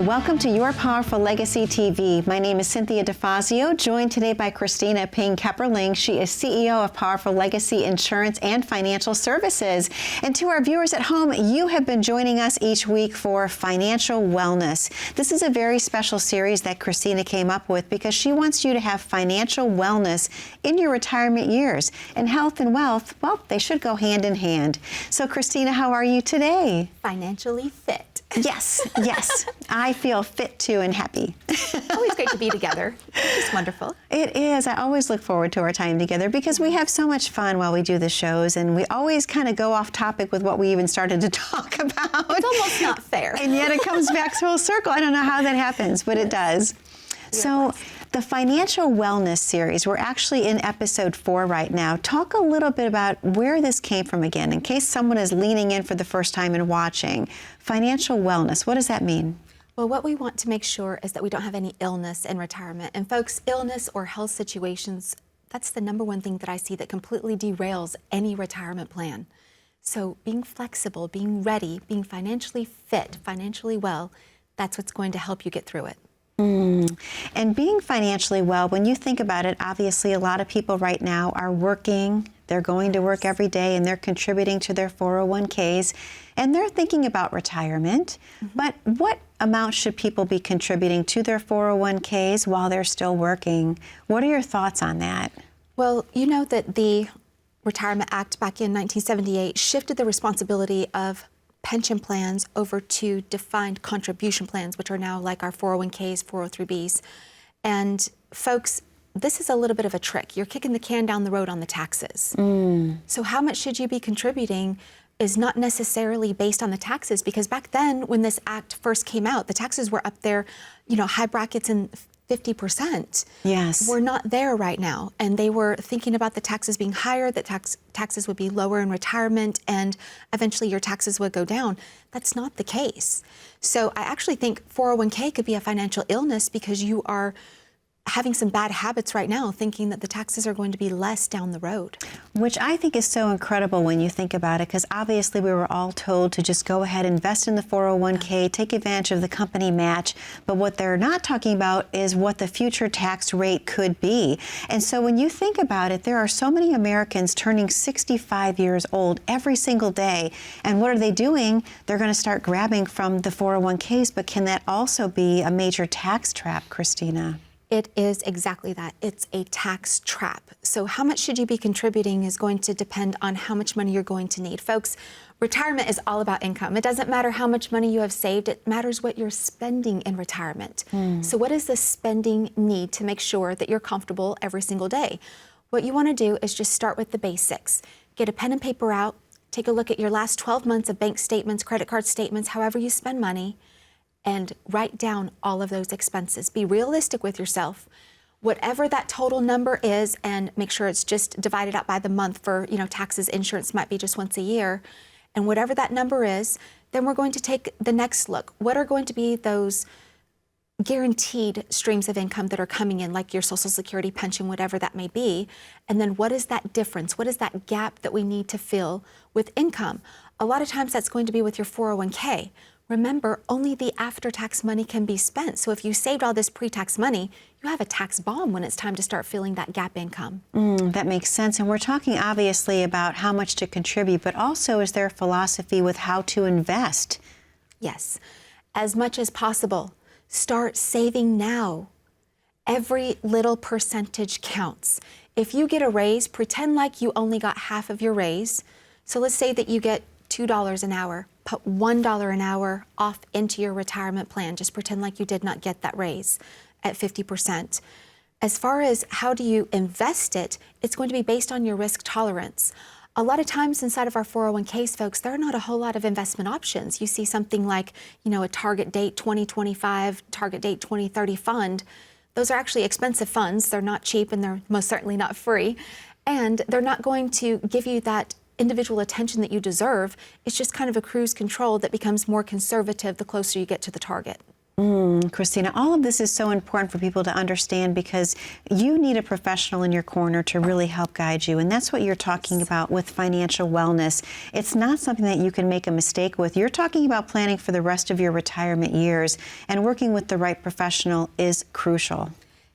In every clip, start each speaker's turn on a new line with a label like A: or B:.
A: Welcome to Your Powerful Legacy TV. My name is Cynthia DeFazio, joined today by Kristina Ping. She is CEO of Powerful Legacy Insurance and Financial Services. And to our viewers at home, you have been joining us each week for Financial Wellness. This is a very special series that Kristina came up with because she wants you to have financial wellness in your retirement years. And health and wealth, well, they should go hand in hand. So Kristina, how are you today?
B: Financially fit.
A: Yes, yes. I feel fit too and happy.
B: Always great to be together. It's wonderful.
A: It is. I always look forward to our time together because we have so much fun while we do the shows, and we always kind of go off topic with what we even started to talk about.
B: It's almost not fair.
A: And yet it comes back full circle. I don't know how that happens, but it does. So the Financial Wellness series, we're actually in episode 4 right now. Talk a little bit about where this came from again, in case someone is leaning in for the first time and watching. Financial wellness, what does that mean?
B: Well, what we want to make sure is that we don't have any illness in retirement. And folks, illness or health situations, that's the number one thing that I see that completely derails any retirement plan. So being flexible, being ready, being financially fit, financially well, that's what's going to help you get through it.
A: And being financially well, when you think about it, obviously a lot of people right now are working, they're going to work every day, and they're contributing to their 401ks, and they're thinking about retirement. But what amount should people be contributing to their 401ks while they're still working? What are your thoughts on that?
B: Well, you know that the Retirement Act back in 1978 shifted the responsibility of pension plans over to defined contribution plans, which are now like our 401ks, 403bs. And folks, this is a little bit of a trick. You're kicking the can down the road on the taxes. So how much should you be contributing is not necessarily based on the taxes, because back then when this act first came out, the taxes were up there, you know, high brackets and 50%.
A: Yes.
B: We're not there right now. And they were thinking about the taxes being higher, that taxes would be lower in retirement, and eventually your taxes would go down. That's not the case. So I actually think 401k could be a financial illness because you are having some bad habits right now, thinking that the taxes are going to be less down the road.
A: Which I think is so incredible when you think about it, because obviously we were all told to just go ahead, invest in the 401k, take advantage of the company match. But what they're not talking about is what the future tax rate could be. And so when you think about it, there are so many Americans turning 65 years old every single day. And what are they doing? They're going to start grabbing from the 401ks. But can that also be a major tax trap, Kristina?
B: It is exactly that. It's a tax trap. So how much should you be contributing is going to depend on how much money you're going to need. Folks, retirement is all about income. It doesn't matter how much money you have saved. It matters what you're spending in retirement. So what is the spending need to make sure that you're comfortable every single day? What you want to do is just start with the basics. Get a pen and paper out. Take a look at your last 12 months of bank statements, credit card statements, however you spend money, and write down all of those expenses. Be realistic with yourself. Whatever that total number is, and make sure it's just divided out by the month for, you know, taxes, insurance might be just once a year. And whatever that number is, then we're going to take the next look. What are going to be those guaranteed streams of income that are coming in, like your Social Security, pension, whatever that may be? And then what is that difference? What is that gap that we need to fill with income? A lot of times that's going to be with your 401k. Remember, only the after-tax money can be spent. So if you saved all this pre-tax money, you have a tax bomb when it's time to start filling that gap income.
A: That makes sense. And we're talking obviously about how much to contribute, but also is there a philosophy with how to invest?
B: Yes, as much as possible. Start saving now. Every little percentage counts. If you get a raise, pretend like you only got half of your raise. So let's say that you get $2 an hour. Put $1 an hour off into your retirement plan. Just pretend like you did not get that raise at 50%. As far as how do you invest it, it's going to be based on your risk tolerance. A lot of times inside of our 401ks, folks, there are not a whole lot of investment options. You see something like, you know, a target date 2025, target date 2030 fund. Those are actually expensive funds. They're not cheap, and they're most certainly not free. And they're not going to give you that individual attention that you deserve. It's just kind of a cruise control that becomes more conservative the closer you get to the target.
A: Kristina, all of this is so important for people to understand because you need a professional in your corner to really help guide you. And that's what you're talking about with financial wellness. It's not something that you can make a mistake with. You're talking about planning for the rest of your retirement years, and working with the right professional is crucial.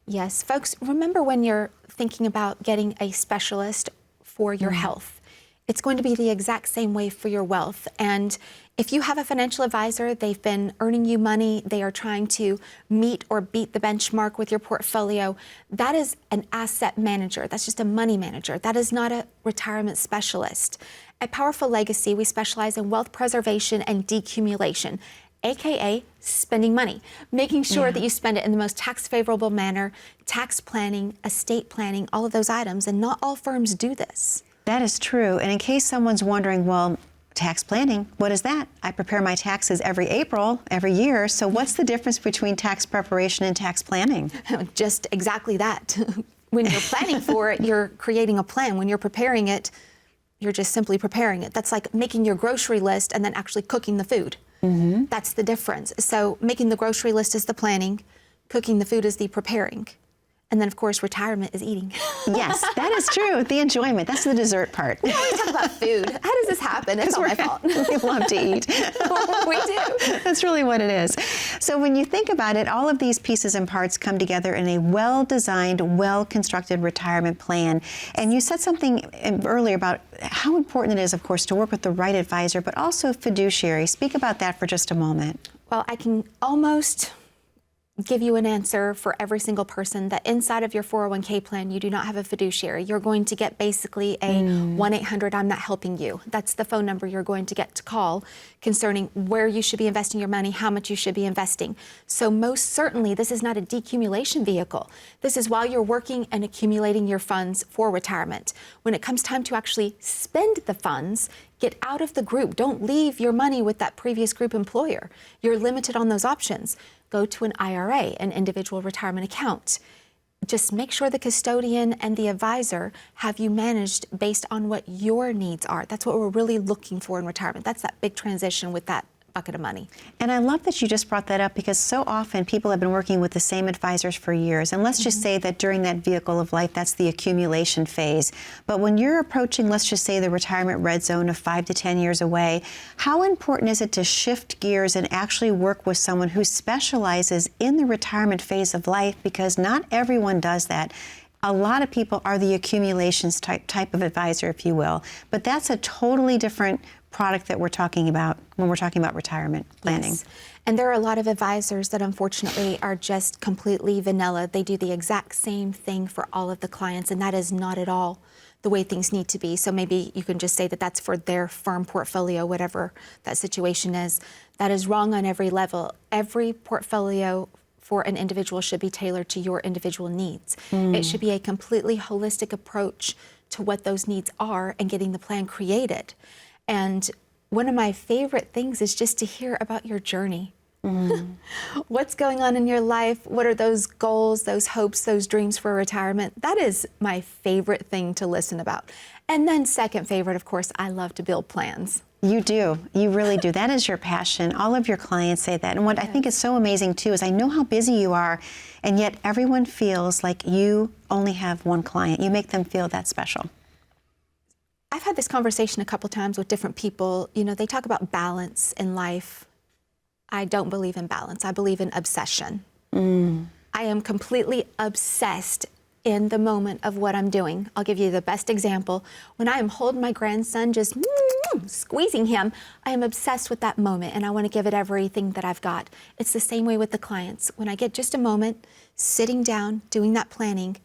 B: Yes, folks, remember when you're thinking about getting a specialist for your health, it's going to be the exact same way for your wealth. And if you have a financial advisor, they've been earning you money, they are trying to meet or beat the benchmark with your portfolio, that is an asset manager. That's just a money manager. That is not a retirement specialist. At Powerful Legacy, we specialize in wealth preservation and decumulation, AKA spending money, making sure that you spend it in the most tax favorable manner, tax planning, estate planning, all of those items. And not all firms do this.
A: That is true. And in case someone's wondering, well, tax planning, what is that? I prepare my taxes every April, every year. So what's the difference between tax preparation and tax planning?
B: Just exactly that. When you're planning for it, you're creating a plan. When you're preparing it, you're just simply preparing it. That's like making your grocery list and then actually cooking the food. That's the difference. So making the grocery list is the planning, cooking the food is the preparing. And then, of course, retirement is eating.
A: Yes, that is true. The enjoyment. That's the dessert part.
B: We always talk about food. How does this happen? It's all my fault.
A: We love to eat.
B: We do.
A: That's really what it is. So when you think about it, all of these pieces and parts come together in a well-designed, well-constructed retirement plan. And you said something earlier about how important it is, of course, to work with the right advisor, but also fiduciary. Speak about that for just a moment.
B: Well, I can almost give you an answer for every single person that inside of your 401k plan, you do not have a fiduciary. You're going to get basically a 1-800 I'm not helping you. That's the phone number you're going to get to call concerning where you should be investing your money, how much you should be investing. So most certainly, this is not a decumulation vehicle. This is while you're working and accumulating your funds for retirement. When it comes time to actually spend the funds, get out of the group. Don't leave your money with that previous group employer. You're limited on those options. Go to an IRA, an individual retirement account. Just make sure the custodian and the advisor have you managed based on what your needs are. That's what we're really looking for in retirement. That's that big transition with that bucket of money.
A: And I love that you just brought that up because so often people have been working with the same advisors for years. And let's just say that during that vehicle of life, that's the accumulation phase. But when you're approaching, let's just say, the retirement red zone of 5 to 10 years away, how important is it to shift gears and actually work with someone who specializes in the retirement phase of life? Because not everyone does that. A lot of people are the accumulations type of advisor, if you will. But that's a totally different product that we're talking about when we're talking about retirement planning.
B: Yes. And there are a lot of advisors that unfortunately are just completely vanilla. They do the exact same thing for all of the clients, and that is not at all the way things need to be. So maybe you can just say that that's for their firm portfolio, whatever that situation is. That is wrong on every level. Every portfolio for an individual should be tailored to your individual needs. It should be a completely holistic approach to what those needs are and getting the plan created. And one of my favorite things is just to hear about your journey. What's going on in your life? What are those goals, those hopes, those dreams for retirement? That is my favorite thing to listen about. And then second favorite, of course, I love to build plans.
A: You do. You really do. That is your passion. All of your clients say that. And what I think is so amazing, too, is I know how busy you are, and yet everyone feels like you only have one client. You make them feel that special.
B: I've had this conversation a couple times with different people. You know, they talk about balance in life. I don't believe in balance. I believe in obsession. I am completely obsessed in the moment of what I'm doing. I'll give you the best example. When I am holding my grandson, just squeezing him, I am obsessed with that moment, and I want to give it everything that I've got. It's the same way with the clients. When I get just a moment, sitting down, doing that planning,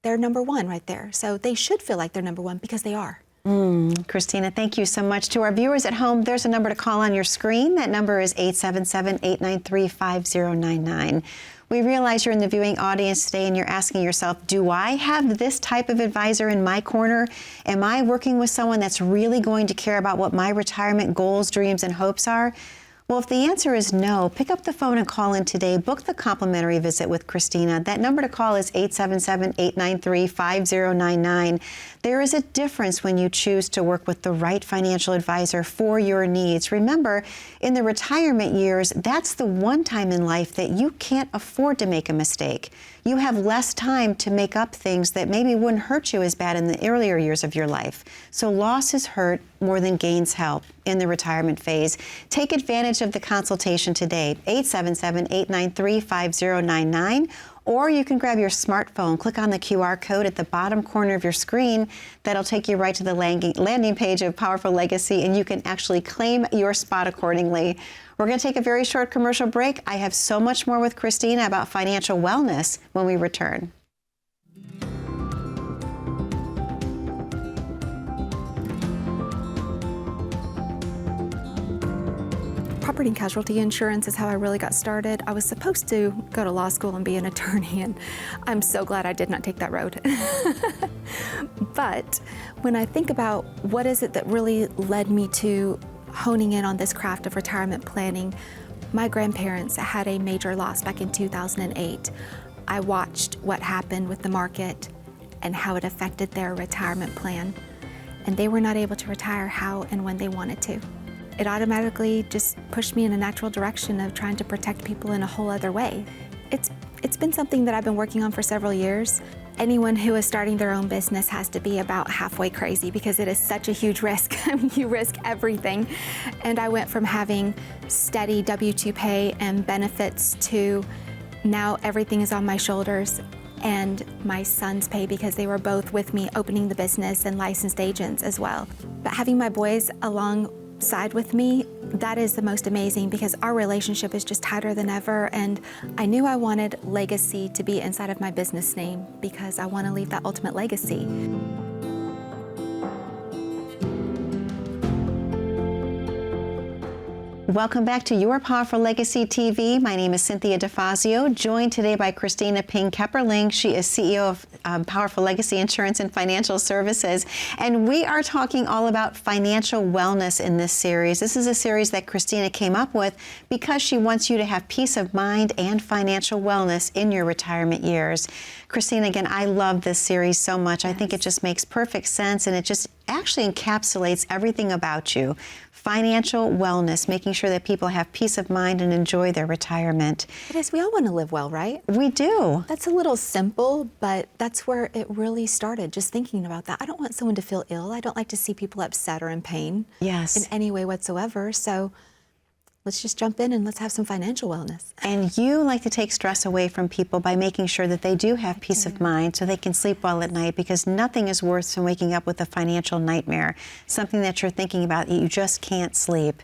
B: they're number one right there. So they should feel like they're number one because they are.
A: Kristina, thank you so much. To our viewers at home, there's a number to call on your screen. That number is 877-893-5099. We realize you're in the viewing audience today and you're asking yourself, do I have this type of advisor in my corner? Am I working with someone that's really going to care about what my retirement goals, dreams, and hopes are? Well, if the answer is no, pick up the phone and call in today. Book the complimentary visit with Kristina. That number to call is 877-893-5099. There is a difference when you choose to work with the right financial advisor for your needs. Remember, in the retirement years, that's the one time in life that you can't afford to make a mistake. You have less time to make up things that maybe wouldn't hurt you as bad in the earlier years of your life. So losses hurt more than gains help in the retirement phase. Take advantage of the consultation today, 877-893-5099, or you can grab your smartphone, click on the QR code at the bottom corner of your screen. That'll take you right to the landing page of Powerful Legacy, and you can actually claim your spot accordingly. We're going to take a very short commercial break. I have so much more with Kristina about financial wellness when we return.
B: Property and casualty insurance is how I really got started. I was supposed to go to law school and be an attorney, and I'm so glad I did not take that road. But when I think about what is it that really led me to honing in on this craft of retirement planning, my grandparents had a major loss back in 2008. I watched what happened with the market and how it affected their retirement plan, and they were not able to retire how and when they wanted to. It automatically just pushed me in a natural direction of trying to protect people in a whole other way. It's been something that I've been working on for several years. Anyone who is starting their own business has to be about halfway crazy because it is such a huge risk. I mean, you risk everything. And I went from having steady W-2 pay and benefits to now everything is on my shoulders and my son's pay because they were both with me opening the business and licensed agents as well. But having my boys alongside with me, that is the most amazing because our relationship is just tighter than ever, and I knew I wanted legacy to be inside of my business name because I want to leave that ultimate legacy.
A: Welcome back to Your Powerful Legacy TV. My name is Cynthia DeFazio, joined today by Kristina Ping. She is CEO of Powerful Legacy Insurance and Financial Services. And we are talking all about financial wellness in this series. This is a series that Kristina came up with because she wants you to have peace of mind and financial wellness in your retirement years. Kristina, again, I love this series so much. I think it just makes perfect sense, and it just actually encapsulates everything about you. Financial wellness, making sure that people have peace of mind and enjoy their retirement.
B: It is. We all want to live well, right?
A: We do.
B: That's a little simple, but that's where it really started, just thinking about that. I don't want someone to feel ill. I don't like to see people upset or in pain in any way whatsoever. So let's just jump in and let's have some financial wellness.
A: And you like to take stress away from people by making sure that they do have peace of mind so they can sleep well at night, because nothing is worse than waking up with a financial nightmare, something that you're thinking about, you just can't sleep.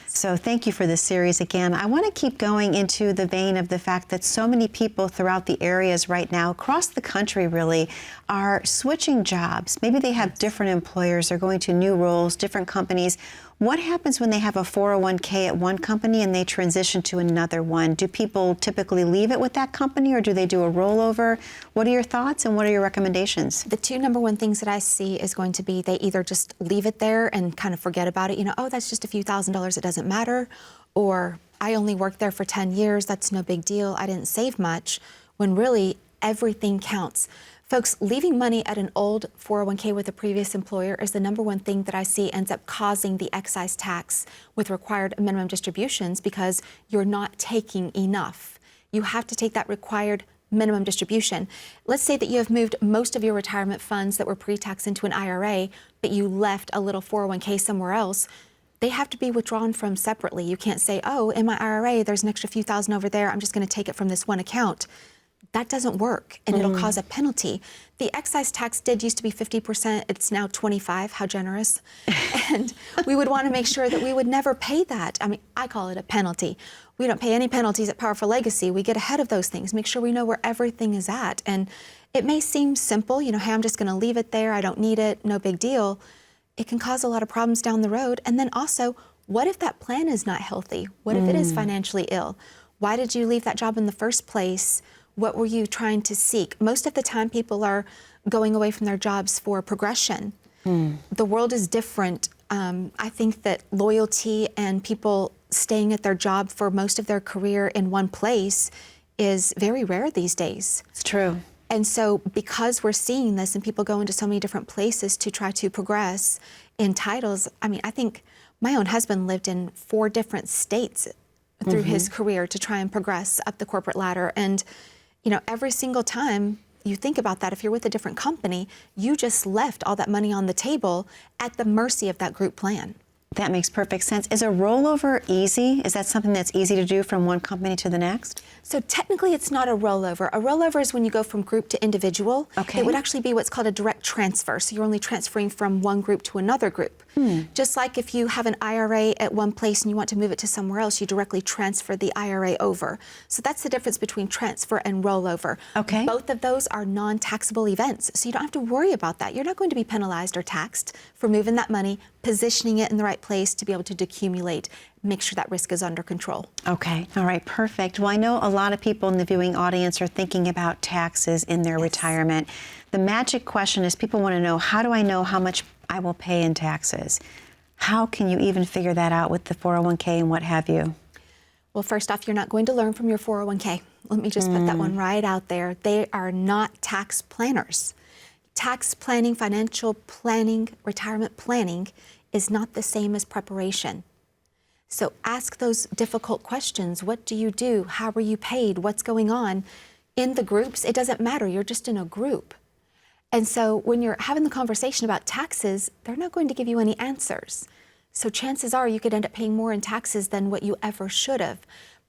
A: So thank you for this series again. I want to keep going into the vein of the fact that so many people throughout the areas right now, across the country really, are switching jobs. Maybe they have different employers, they're going to new roles, different companies. What happens when they have a 401k at one company and they transition to another one? Do people typically leave it with that company, or do they do a rollover? What are your thoughts and what are your recommendations?
B: The two number one things that I see is going to be they either just leave it there and kind of forget about it. You know, oh, that's just a few $1,000s, it doesn't matter. Or I only worked there for 10 years, that's no big deal, I didn't save much, when really everything counts. Folks, leaving money at an old 401k with a previous employer is the number one thing that I see ends up causing the excise tax with required minimum distributions, because you're not taking enough. You have to take that required minimum distribution. Let's say that you have moved most of your retirement funds that were pre-tax into an IRA, but you left a little 401k somewhere else. They have to be withdrawn from separately. You can't say, oh, in my IRA, there's an extra few thousand over there, I'm just going to take it from this one account. That doesn't work, and it'll cause a penalty. The excise tax did used to be 50%. It's now 25%. How generous. And we would want to make sure that we would never pay that. I mean, I call it a penalty. We don't pay any penalties at Powerful Legacy. We get ahead of those things, make sure we know where everything is at. And it may seem simple, you know, hey, I'm just going to leave it there. I don't need it. No big deal. It can cause a lot of problems down the road. And then also, what if that plan is not healthy? What if it is financially ill? Why did you leave that job in the first place? What were you trying to seek? Most of the time, people are going away from their jobs for progression. The world is different I think that loyalty and people staying at their job for most of their career in one place is very rare these days.
A: It's true.
B: And so because we're seeing this and people go into so many different places to try to progress in titles, I mean, I think my own husband lived in 4 different states through his career to try and progress up the corporate ladder. And, you know, every single time you think about that, if you're with a different company, you just left all that money on the table at the mercy of that group plan.
A: That makes perfect sense. Is a rollover easy? Is that something that's easy to do from one company to the next?
B: So technically it's not a rollover. A rollover is when you go from group to individual.
A: Okay.
B: It would actually be what's called a direct transfer. So you're only transferring from one group to another group. Just like if you have an IRA at one place and you want to move it to somewhere else, you directly transfer the IRA over. So that's the difference between transfer and rollover.
A: Okay.
B: Both of those are non-taxable events. So you don't have to worry about that. You're not going to be penalized or taxed for moving that money, positioning it in the right place to be able to decumulate, make sure that risk is under control.
A: Okay, all right, perfect. Well, I know a lot of people in the viewing audience are thinking about taxes in their retirement. The magic question is people want to know, how do I know how much I will pay in taxes? How can you even figure that out with the 401k and what have you?
B: Well, first off, you're not going to learn from your 401k. Let me just put that one right out there. They are not tax planners. Tax planning, financial planning, retirement planning is not the same as preparation. So ask those difficult questions. What do you do? How are you paid? What's going on? In the groups, it doesn't matter. You're just in a group. And so when you're having the conversation about taxes, they're not going to give you any answers. So chances are you could end up paying more in taxes than what you ever should have.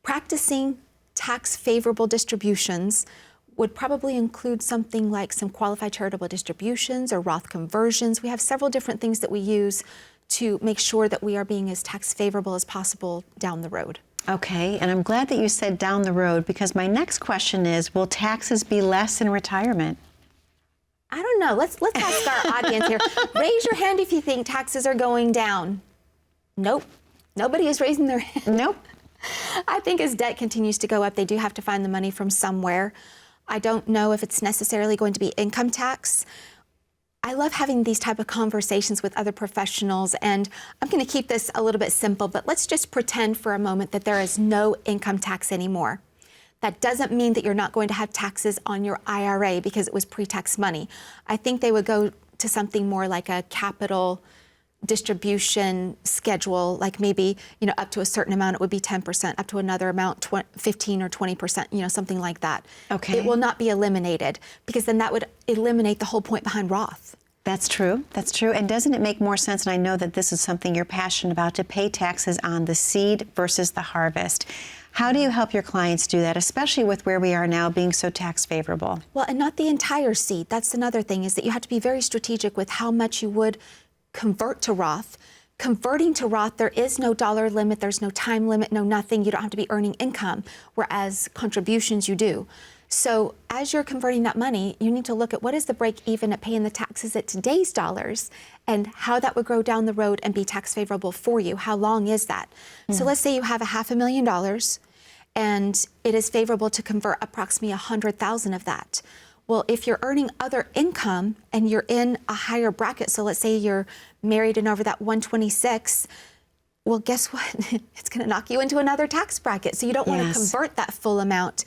B: Practicing tax favorable distributions would probably include something like some qualified charitable distributions or Roth conversions. We have several different things that we use to make sure that we are being as tax favorable as possible down the road.
A: Okay, and I'm glad that you said down the road, because my next question is, will taxes be less in retirement?
B: I don't know. Let's ask our audience here. Raise your hand if you think taxes are going down. Nope. Nobody is raising their hand.
A: Nope.
B: I think as debt continues to go up, they do have to find the money from somewhere. I don't know if it's necessarily going to be income tax. I love having these type of conversations with other professionals, and I'm going to keep this a little bit simple, but let's just pretend for a moment that there is no income tax anymore. That doesn't mean that you're not going to have taxes on your IRA because it was pre-tax money. I think they would go to something more like a capital distribution schedule, like maybe, you know, up to a certain amount, it would be 10%, up to another amount, 15 or 20%, you know, something like that.
A: Okay.
B: It will not be eliminated, because then that would eliminate the whole point behind Roth.
A: That's true. That's true. And doesn't it make more sense, and I know that this is something you're passionate about, to pay taxes on the seed versus the harvest? How do you help your clients do that, especially with where we are now being so tax favorable?
B: Well, and not the entire seed. That's another thing, is that you have to be very strategic with how much you would convert to Roth. Converting to Roth, there is no dollar limit, there's no time limit, no nothing. You don't have to be earning income, whereas contributions you do. So as you're converting that money, you need to look at what is the break even at paying the taxes at today's dollars and how that would grow down the road and be tax favorable for you. How long is that? So let's say you have $500,000 and it is favorable to convert approximately 100,000 of that. Well, if you're earning other income and you're in a higher bracket, so let's say you're married and over that 126, well, guess what? It's going to knock you into another tax bracket. So you don't want to convert that full amount.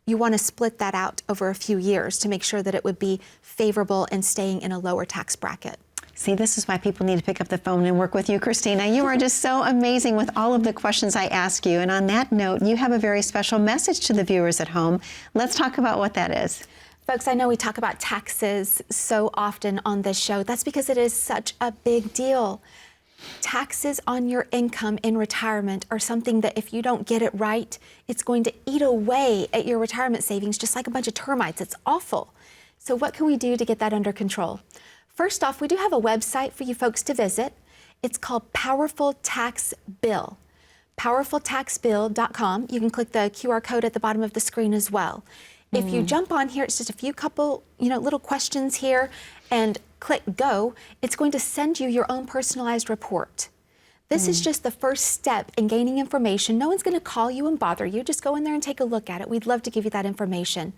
B: You want to split that out over a few years to make sure that it would be favorable and staying in a lower tax bracket.
A: See, this is why people need to pick up the phone and work with you, Kristina. You are just so amazing with all of the questions I ask you. And on that note, you have a very special message to the viewers at home. Let's talk about what that is.
B: Folks, I know we talk about taxes so often on this show. That's because it is such a big deal. Taxes on your income in retirement are something that if you don't get it right, it's going to eat away at your retirement savings just like a bunch of termites. It's awful. So what can we do to get that under control? First off, we do have a website for you folks to visit. It's called Powerful Tax Bill. PowerfulTaxBill.com. You can click the QR code at the bottom of the screen as well. If you jump on here, it's just a few couple, little questions here, and click go. It's going to send you your own personalized report. This is just the first step in gaining information. No one's going to call you and bother you. Just go in there and take a look at it. We'd love to give you that information.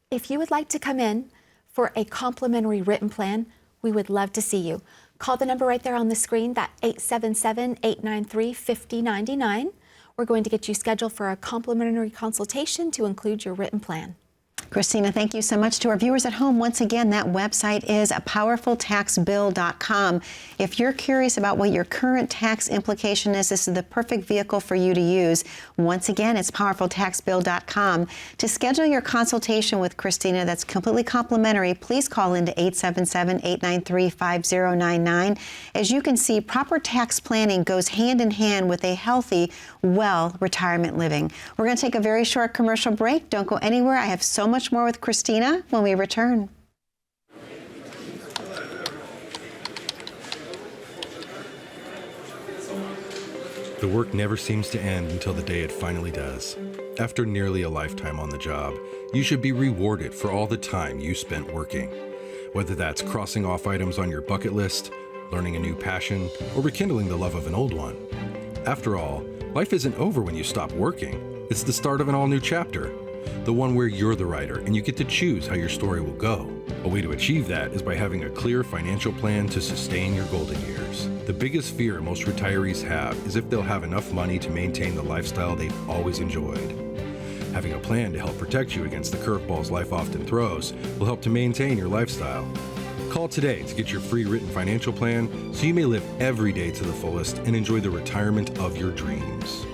B: If you would like to come in for a complimentary written plan, we would love to see you. Call the number right there on the screen, that 877-893-5099. We're going to get you scheduled for a complimentary consultation to include your written plan.
A: Kristina, thank you so much. To our viewers at home, once again, that website is powerfultaxbill.com. If you're curious about what your current tax implication is, this is the perfect vehicle for you to use. Once again, it's powerfultaxbill.com. To schedule your consultation with Kristina that's completely complimentary, please call into 877-893-5099. As you can see, proper tax planning goes hand in hand with a healthy, well retirement living. We're going to take a very short commercial break. Don't go anywhere. I have so much more with Kristina when we return.
C: The work never seems to end until the day it finally does. After nearly a lifetime on the job, you should be rewarded for all the time you spent working. Whether that's crossing off items on your bucket list, learning a new passion, or rekindling the love of an old one. After all, life isn't over when you stop working. It's the start of an all-new chapter. The one where you're the writer and you get to choose how your story will go. A way to achieve that is by having a clear financial plan to sustain your golden years. The biggest fear most retirees have is if they'll have enough money to maintain the lifestyle they've always enjoyed. Having a plan to help protect you against the curveballs life often throws will help to maintain your lifestyle. Call today to get your free written financial plan so you may live every day to the fullest and enjoy the retirement of your dreams.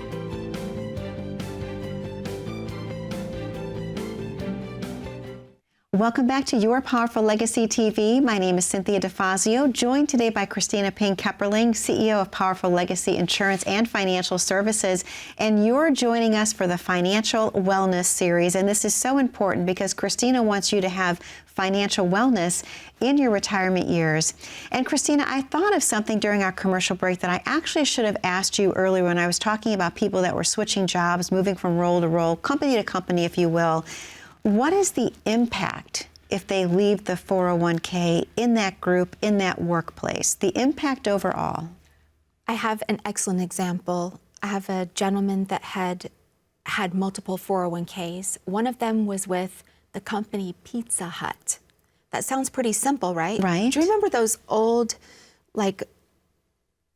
A: Welcome back to Your Powerful Legacy TV. My name is Cynthia DeFazio, joined today by Kristina Ping, CEO of Powerful Legacy Insurance and Financial Services. And you're joining us for the Financial Wellness Series. And this is so important because Kristina wants you to have financial wellness in your retirement years. And Kristina, I thought of something during our commercial break that I actually should have asked you earlier when I was talking about people that were switching jobs, moving from role to role, company to company, if you will. What is the impact if they leave the 401k in that group, in that workplace? The impact overall?
B: I have an excellent example. I have a gentleman that had multiple 401ks. One of them was with the company Pizza Hut. That sounds pretty simple, right?
A: Right.
B: Do you remember those old,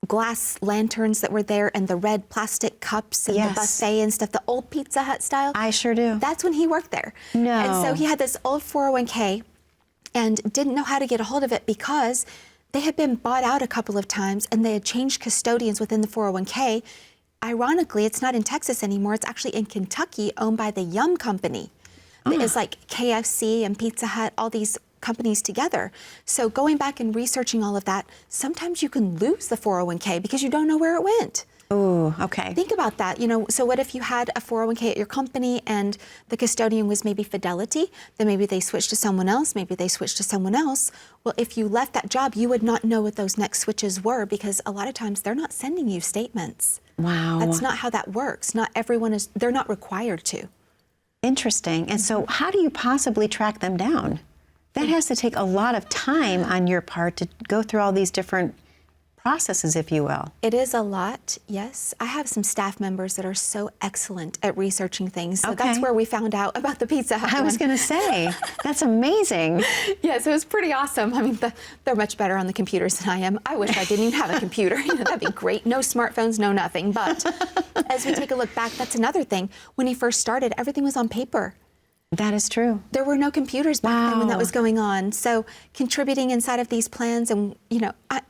B: glass lanterns that were there and the red plastic cups and
A: Yes.
B: the buffet and stuff, the old Pizza Hut style?
A: I sure do.
B: That's when he worked there.
A: No.
B: And so he had this old 401k and didn't know how to get a hold of it because they had been bought out a couple of times and they had changed custodians within the 401k. Ironically, it's not in Texas anymore. It's actually in Kentucky, owned by the Yum Company. It's like KFC and Pizza Hut, all these companies together. So going back and researching all of that, sometimes you can lose the 401k because you don't know where it went.
A: Ooh, okay.
B: Think about that. So what if you had a 401k at your company and the custodian was maybe Fidelity, then maybe they switched to someone else, maybe they switched to someone else. Well, if you left that job, you would not know what those next switches were because a lot of times they're not sending you statements.
A: Wow.
B: That's not how that works. Not everyone is, they're not required to.
A: Interesting. And so how do you possibly track them down? That has to take a lot of time on your part to go through all these different processes, if you will.
B: It is a lot, yes. I have some staff members that are so excellent at researching things. So that's
A: Okay.
B: where we found out about the Pizza Hut
A: I was
B: one.
A: going to say, that's amazing.
B: Yes, it was pretty awesome. I mean, they're much better on the computers than I am. I wish I didn't even have a computer. That'd be great. No smartphones, no nothing. But as we take a look back, that's another thing. When he first started, everything was on paper.
A: That is true.
B: There were no computers back then when that
A: Wow.
B: was going on. So contributing inside of these plans and,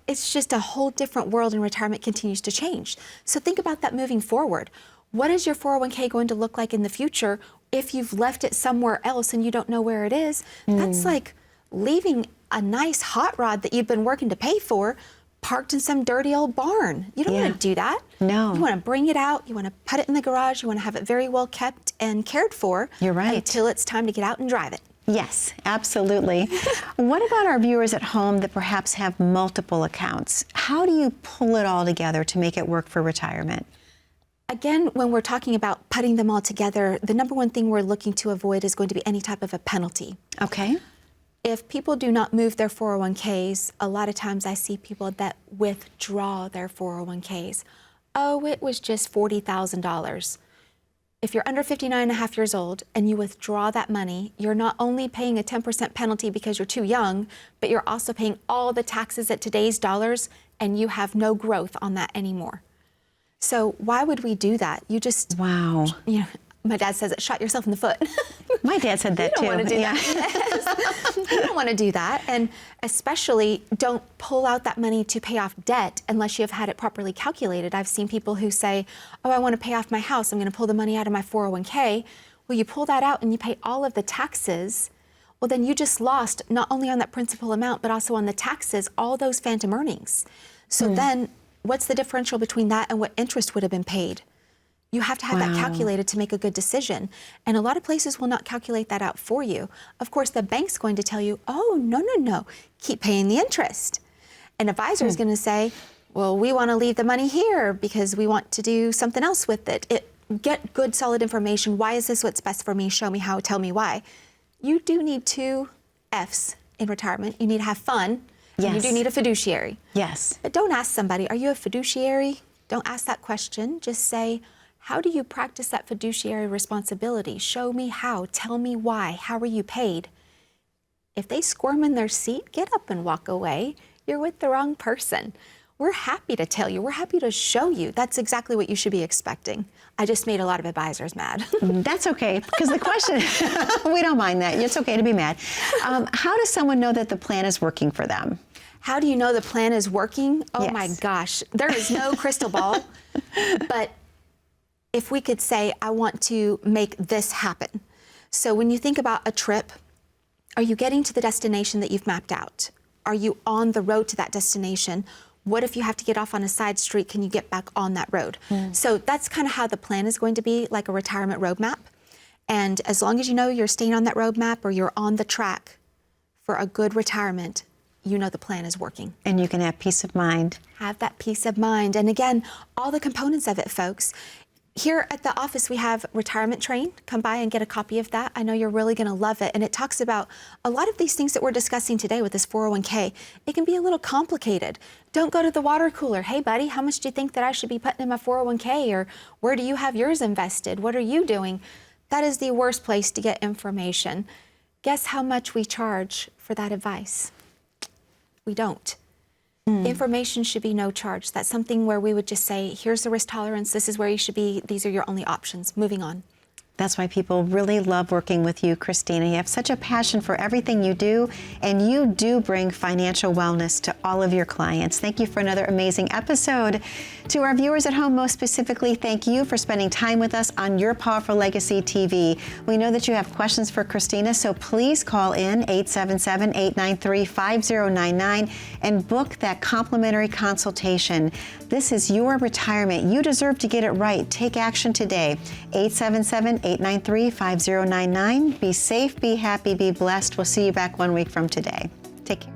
B: it's just a whole different world, and retirement continues to change. So think about that moving forward. What is your 401k going to look like in the future if you've left it somewhere else and you don't know where it is? That's like leaving a nice hot rod that you've been working to pay for parked in some dirty old barn. You don't
A: Yeah.
B: want to do that.
A: No.
B: You want to bring it out. You want to put it in the garage. You want to have it very well kept and cared for.
A: You're right.
B: Until it's time to get out and drive it.
A: Yes, absolutely. What about our viewers at home that perhaps have multiple accounts? How do you pull it all together to make it work for retirement?
B: Again, when we're talking about putting them all together, the number one thing we're looking to avoid is going to be any type of a penalty.
A: Okay.
B: If people do not move their 401ks, a lot of times I see people that withdraw their 401ks. Oh, it was just $40,000. if you're under 59 and a half years old and you withdraw that money, you're not only paying a 10% penalty because you're too young, but you're also paying all the taxes at today's dollars, and you have no growth on that anymore. So why would we do that? You just,
A: Wow.
B: you know, my dad says it, shot yourself in the foot.
A: My dad said that too.
B: You don't want to do that. You don't want to do that. And especially don't pull out that money to pay off debt unless you have had it properly calculated. I've seen people who say, oh, I want to pay off my house. I'm going to pull the money out of my 401k. Well, you pull that out and you pay all of the taxes. Well, then you just lost not only on that principal amount, but also on the taxes, all those phantom earnings. So then what's the differential between that and what interest would have been paid? You have to have that calculated to make a good decision. And a lot of places will not calculate that out for you. Of course, the bank's going to tell you, oh, no, keep paying the interest. An advisor is going to say, well, we want to leave the money here because we want to do something else with it. Get good, solid information. Why is this what's best for me? Show me how, tell me why. You do need 2 F's in retirement. You need to have fun.
A: Yes.
B: And you do need a fiduciary.
A: Yes.
B: But don't ask somebody, are you a fiduciary? Don't ask that question. Just say, how do you practice that fiduciary responsibility? Show me how. Tell me why. How are you paid? If they squirm in their seat, get up and walk away. You're with the wrong person. We're happy to tell you. We're happy to show you. That's exactly what you should be expecting. I just made a lot of advisors mad.
A: That's okay, because the question, we don't mind that. It's okay to be mad. How does someone know that the plan is working for them?
B: How do you know the plan is working? Oh
A: Yes.
B: my gosh, there is no crystal ball. But if we could say, I want to make this happen. So when you think about a trip, are you getting to the destination that you've mapped out? Are you on the road to that destination? What if you have to get off on a side street? Can you get back on that road? So that's kind of how the plan is going to be, like a retirement roadmap. And as long as you know you're staying on that roadmap or you're on the track for a good retirement, you know the plan is working.
A: And you can have peace of mind.
B: Have that peace of mind. And again, all the components of it, folks. Here at the office, we have Retirement Train. Come by and get a copy of that. I know you're really going to love it. And it talks about a lot of these things that we're discussing today with this 401k. It can be a little complicated. Don't go to the water cooler. Hey, buddy, how much do you think that I should be putting in my 401k? Or where do you have yours invested? What are you doing? That is the worst place to get information. Guess how much we charge for that advice? We don't. Information should be no charge. That's something where we would just say, here's the risk tolerance, this is where you should be, these are your only options. Moving on.
A: That's why people really love working with you, Kristina. You have such a passion for everything you do, and you do bring financial wellness to all of your clients. Thank you for another amazing episode. To our viewers at home, most specifically, thank you for spending time with us on Your Powerful Legacy TV. We know that you have questions for Kristina, so please call in 877-893-5099 and book that complimentary consultation. This is your retirement. You deserve to get it right. Take action today. 877-893-5099. Be safe, be happy, be blessed. We'll see you back 1 week from today. Take care.